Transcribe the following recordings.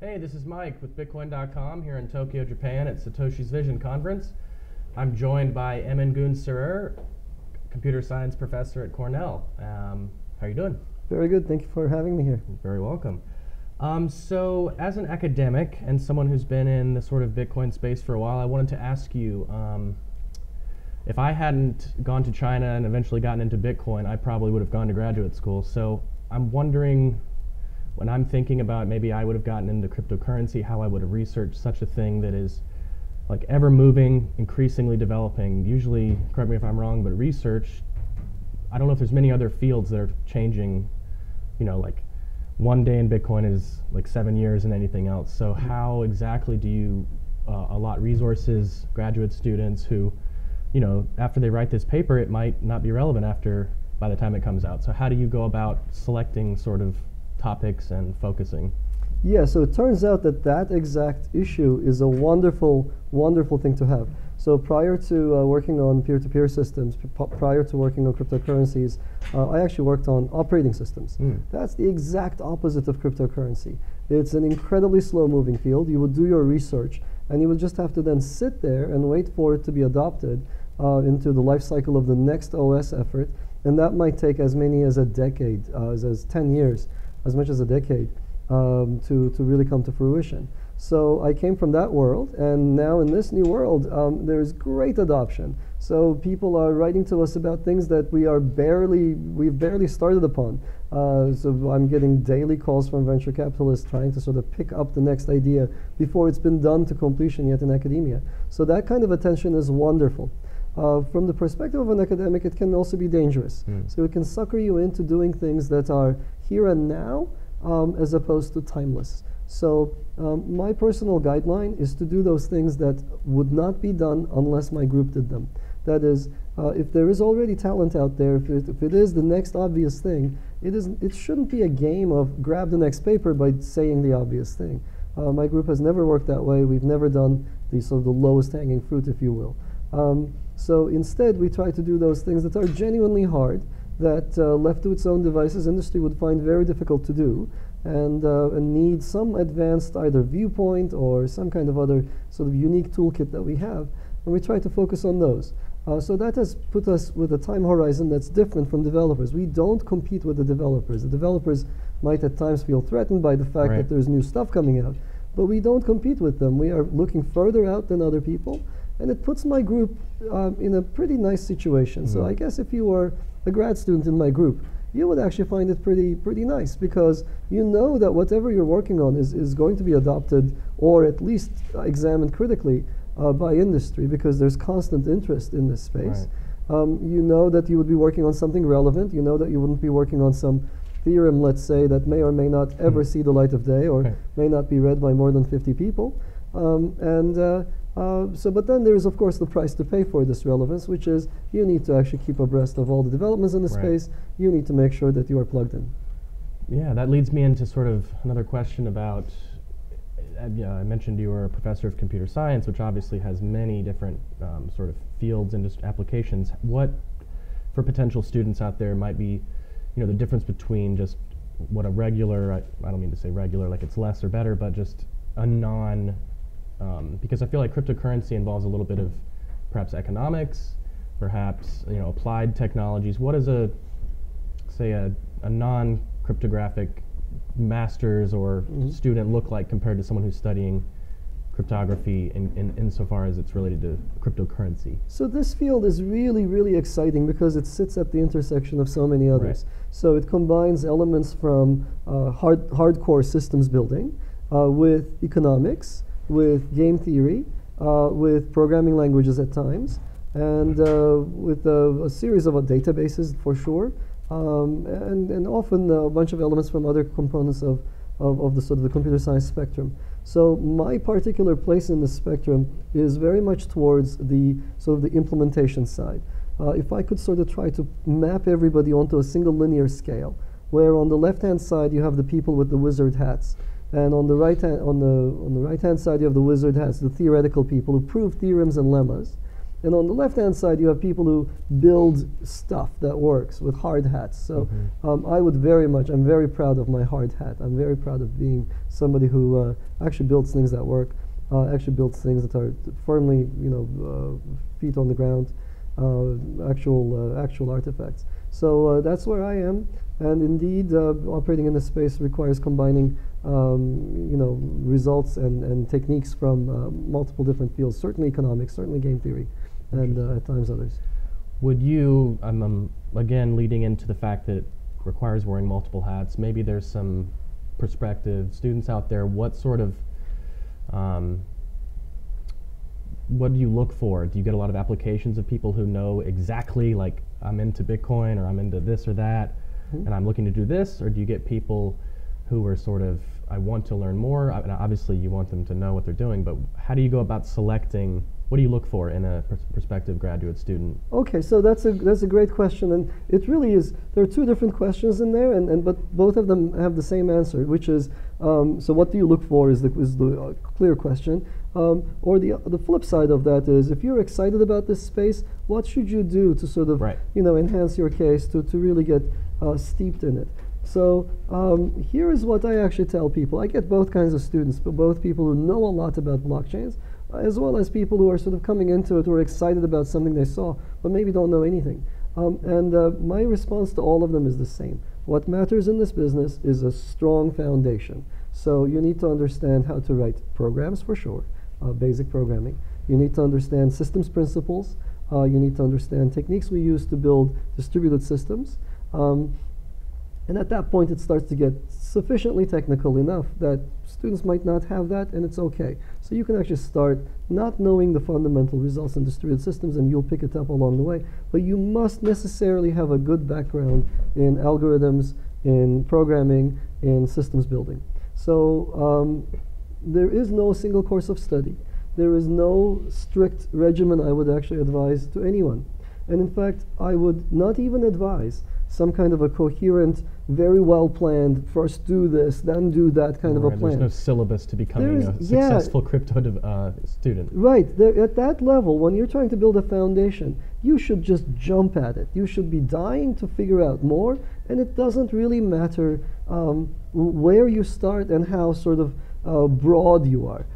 Hey, this is Mike with Bitcoin.com here in Tokyo, Japan at Satoshi's Vision Conference. I'm joined by Emin Gün, computer science professor at Cornell. How are you doing? Very good. Thank you for having me here. You're very welcome. So as an academic and someone who's been in the sort of Bitcoin space for a while, I wanted to ask you, if I hadn't gone to China and eventually gotten into Bitcoin, I probably would have gone to graduate school. So I'm wondering, when I'm thinking about maybe I would have gotten into cryptocurrency, how I would have researched such a thing that is like ever moving, increasingly developing. Usually, correct me if I'm wrong, but research, I don't know if there's many other fields that are changing, like one day in Bitcoin is like 7 years in anything else. So how exactly do you allot resources, graduate students who, after they write this paper, it might not be relevant by the time it comes out. So how do you go about selecting sort of topics and focusing? Yeah, so it turns out that exact issue is a wonderful, wonderful thing to have. So prior to working on peer-to-peer systems, prior to working on cryptocurrencies, I actually worked on operating systems. That's the exact opposite of cryptocurrency. It's an incredibly slow-moving field. You would do your research, and you would just have to then sit there and wait for it to be adopted into the life cycle of the next OS effort, and that might take as many as a decade, as 10 years, as much as a decade, to really come to fruition. So I came from that world, and now in this new world, there's great adoption. So people are writing to us about things that we've barely started upon. So I'm getting daily calls from venture capitalists trying to sort of pick up the next idea before it's been done to completion yet in academia. So that kind of attention is wonderful. From the perspective of an academic, it can also be dangerous. So it can sucker you into doing things that are here and now, as opposed to timeless. So my personal guideline is to do those things that would not be done unless my group did them. That is, if there is already talent out there, if it is the next obvious thing, it shouldn't be a game of grab the next paper by saying the obvious thing. My group has never worked that way. We've never done the sort of the lowest hanging fruit, if you will. So instead, we try to do those things that are genuinely hard, that left to its own devices, industry would find very difficult to do, and need some advanced either viewpoint or some kind of other sort of unique toolkit that we have, and we try to focus on those. So that has put us with a time horizon that's different from developers. We don't compete with the developers. The developers might at times feel threatened by the fact that there's new stuff coming out, but we don't compete with them. We are looking further out than other people, and it puts my group in a pretty nice situation. So I guess if you were a grad student in my group, you would actually find it pretty nice, because you know that whatever you're working on is going to be adopted or at least examined critically by industry, because there's constant interest in this space. You know that you would be working on something relevant. You know that you wouldn't be working on some theorem, let's say, that may or may not ever see the light of day, or may not be read by more than 50 people. But then there's, of course, the price to pay for this relevance, which is you need to actually keep abreast of all the developments in the space. You need to make sure that you are plugged in. Yeah, that leads me into sort of another question about, I mentioned you were a professor of computer science, which obviously has many different sort of fields and applications. What, for potential students out there, might be the difference between just what a regular, I don't mean to say regular like it's less or better, but just a because I feel like cryptocurrency involves a little bit of perhaps economics, perhaps applied technologies. What does a non-cryptographic master's or student look like compared to someone who's studying cryptography insofar as it's related to cryptocurrency? So this field is really, really exciting because it sits at the intersection of so many others. So it combines elements from hardcore systems building with economics, with game theory, with programming languages at times, and with a series of databases for sure, and often a bunch of elements from other components of the sort of the computer science spectrum. So my particular place in the spectrum is very much towards the sort of the implementation side. If I could sort of try to map everybody onto a single linear scale, where on the left-hand side you have the people with the wizard hats, and on the right-hand side you have the wizard hats, the theoretical people who prove theorems and lemmas, And on the left-hand side, you have people who build stuff that works with hard hats. So I'm very proud of my hard hat. I'm very proud of being somebody who actually builds things that work, actually builds things that are firmly, feet on the ground, actual artifacts. So that's where I am. And indeed, operating in this space requires combining, results and techniques from multiple different fields, certainly economics, certainly game theory, and at times others. Would you, again, leading into the fact that it requires wearing multiple hats, maybe there's some prospective students out there, what sort of, what do you look for? Do you get a lot of applications of people who know exactly, like, I'm into Bitcoin or I'm into this or that, and I'm looking to do this? Or do you get people who are sort of, I want to learn more? Obviously, you want them to know what they're doing, but how do you go about selecting? What do you look for in a prospective graduate student? Okay, so that's a great question, and it really is. There are two different questions in there, but both of them have the same answer, which is so what do you look for is the clear question, or the flip side of that is, if you're excited about this space, what should you do to sort of enhance your case to really get steeped in it? So here is what I actually tell people. I get both kinds of students, but both people who know a lot about blockchains, as well as people who are sort of coming into it, who are excited about something they saw, but maybe don't know anything. My response to all of them is the same. What matters in this business is a strong foundation. So you need to understand how to write programs, for sure, basic programming. You need to understand systems principles. You need to understand techniques we use to build distributed systems. And at that point, it starts to get sufficiently technical enough that students might not have that, and it's okay. So you can actually start not knowing the fundamental results in distributed systems, and you'll pick it up along the way. But you must necessarily have a good background in algorithms, in programming, in systems building. So there is no single course of study. There is no strict regimen I would actually advise to anyone. And in fact, I would not even advise some kind of a coherent, very well planned, first do this, then do that kind of a plan. There's no syllabus to becoming a successful crypto student. Right. At that level, when you're trying to build a foundation, you should just jump at it. You should be dying to figure out more, and it doesn't really matter where you start and how sort of broad you are.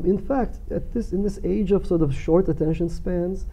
In fact, in this age of sort of short attention spans,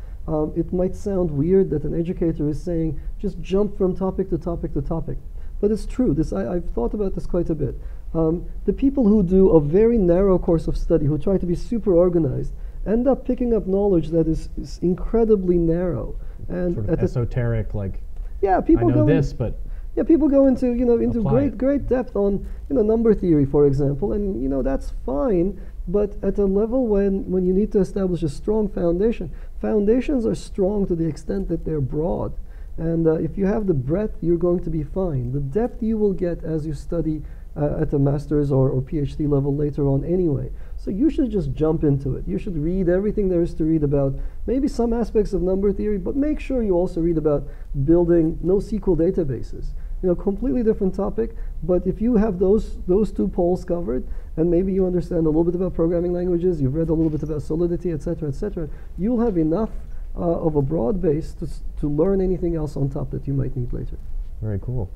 it might sound weird that an educator is saying, just jump from topic to topic to topic. But it's true. I've thought about this quite a bit. The people who do a very narrow course of study, who try to be super organized, end up picking up knowledge that is incredibly narrow. And sort of esoteric, people I know this, but people go into great depth on number theory, for example, and that's fine. But at a level when you need to establish a strong foundation, foundations are strong to the extent that they're broad. And if you have the breadth, you're going to be fine. The depth you will get as you study at a master's or PhD level later on anyway. So you should just jump into it. You should read everything there is to read about maybe some aspects of number theory, but make sure you also read about building NoSQL databases. Completely different topic, but if you have those two poles covered, and maybe you understand a little bit about programming languages, you've read a little bit about Solidity, etc., you'll have enough of a broad base to learn anything else on top that you might need later. Very cool.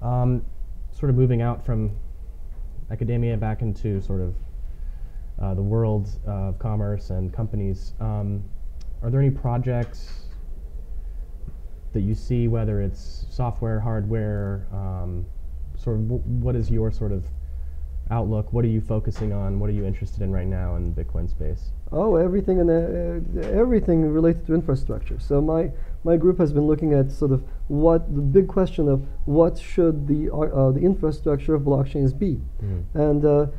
Sort of moving out from academia back into sort of the world of commerce and companies, are there any projects that you see, whether it's software, hardware, sort of what is your sort of outlook? What are you focusing on? What are you interested in right now in the Bitcoin space? Oh, everything everything related to infrastructure. So my group has been looking at sort of the big question of what should the infrastructure of blockchains be, and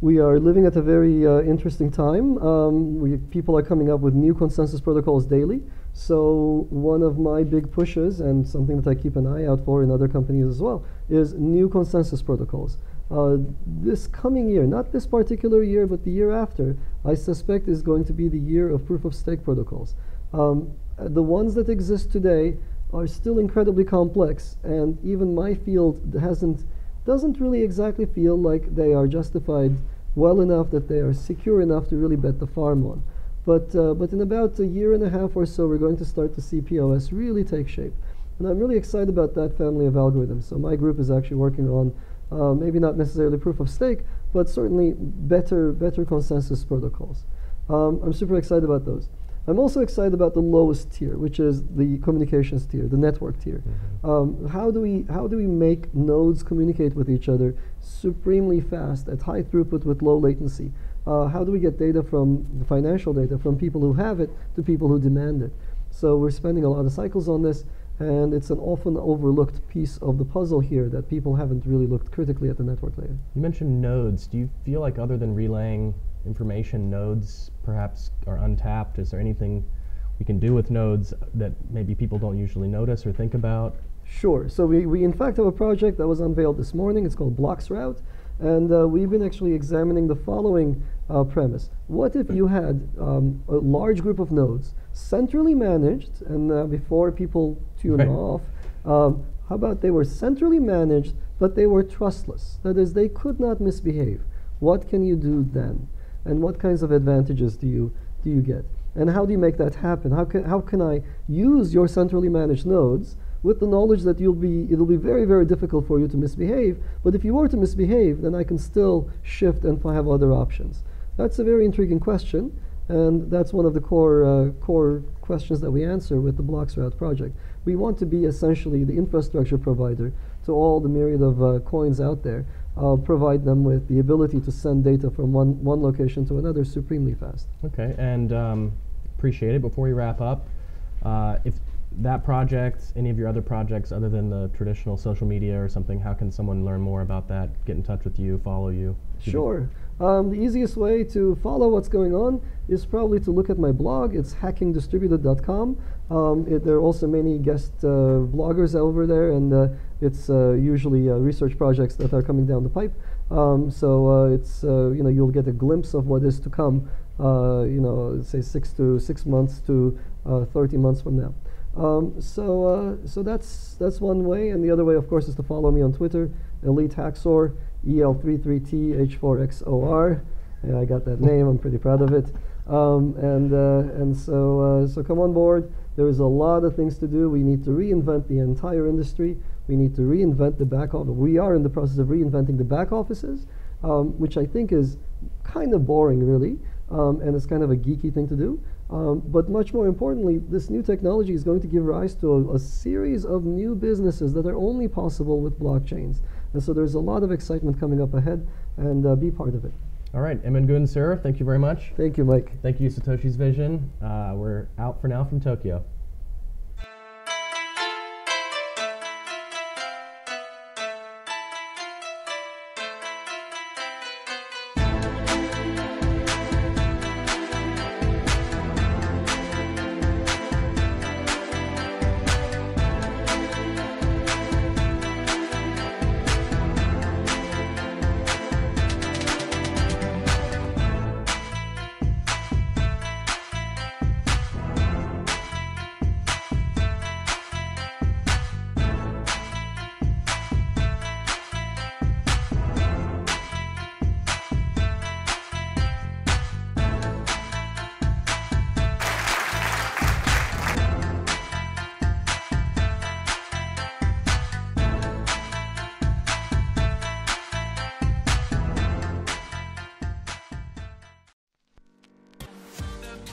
we are living at a very interesting time. People are coming up with new consensus protocols daily. So one of my big pushes, and something that I keep an eye out for in other companies as well, is new consensus protocols. This coming year, not this particular year, but the year after, I suspect is going to be the year of proof-of-stake protocols. The ones that exist today are still incredibly complex, and even my field doesn't really exactly feel like they are justified well enough, that they are secure enough to really bet the farm on. But in about a year and a half or so, we're going to start to see POS really take shape. And I'm really excited about that family of algorithms. So my group is actually working on maybe not necessarily proof of stake, but certainly better consensus protocols. I'm super excited about those. I'm also excited about the lowest tier, which is the communications tier, the network tier. How do we make nodes communicate with each other supremely fast at high throughput with low latency? How do we get data from the financial data from people who have it to people who demand it? So we're spending a lot of cycles on this, and it's an often overlooked piece of the puzzle here that people haven't really looked critically at the network layer. You mentioned nodes. Do you feel like other than relaying information, nodes perhaps are untapped? Is there anything we can do with nodes that maybe people don't usually notice or think about? Sure. So we in fact have a project that was unveiled this morning. It's called Blocks Route. And we've been actually examining the following premise. What if you had a large group of nodes centrally managed, and before people tune off, how about they were centrally managed, but they were trustless? That is, they could not misbehave. What can you do then? And what kinds of advantages do you get? And how do you make that happen? How can I use your centrally managed nodes with the knowledge that it'll be very, very difficult for you to misbehave, but if you were to misbehave, then I can still shift and have other options? That's a very intriguing question, and that's one of the core questions that we answer with the Blocks Route project. We want to be essentially the infrastructure provider to all the myriad of coins out there, provide them with the ability to send data from one location to another supremely fast. Okay, and appreciate it. Before we wrap up, if that project, any of your other projects other than the traditional social media or something, how can someone learn more about that, get in touch with you, follow you? Sure. The easiest way to follow what's going on is probably to look at my blog. It's hackingdistributed.com. There are also many guest bloggers over there, and it's usually research projects that are coming down the pipe. It's you'll get a glimpse of what is to come. Say 6 months to 30 months from now. So that's one way, and the other way, of course, is to follow me on Twitter, Elite Haxor, EL33TH4XOR. Yeah, I got that name. I'm pretty proud of it. So come on board. There is a lot of things to do. We need to reinvent the entire industry. We need to reinvent the back office. We are in the process of reinventing the back offices, which I think is kind of boring, really, and it's kind of a geeky thing to do. But much more importantly, this new technology is going to give rise to a series of new businesses that are only possible with blockchains. And so there's a lot of excitement coming up ahead, and be part of it. All right, Emin Gün, sir, thank you very much. Thank you, Mike. Thank you, Satoshi's Vision. We're out for now from Tokyo.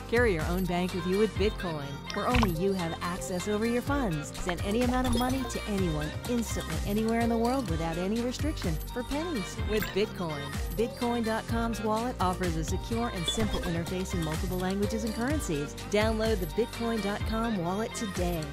Carry your own bank with you with Bitcoin, where only you have access over your funds. Send any amount of money to anyone instantly, anywhere in the world without any restriction, for pennies with Bitcoin. Bitcoin.com's wallet offers a secure and simple interface in multiple languages and currencies. Download the Bitcoin.com wallet today.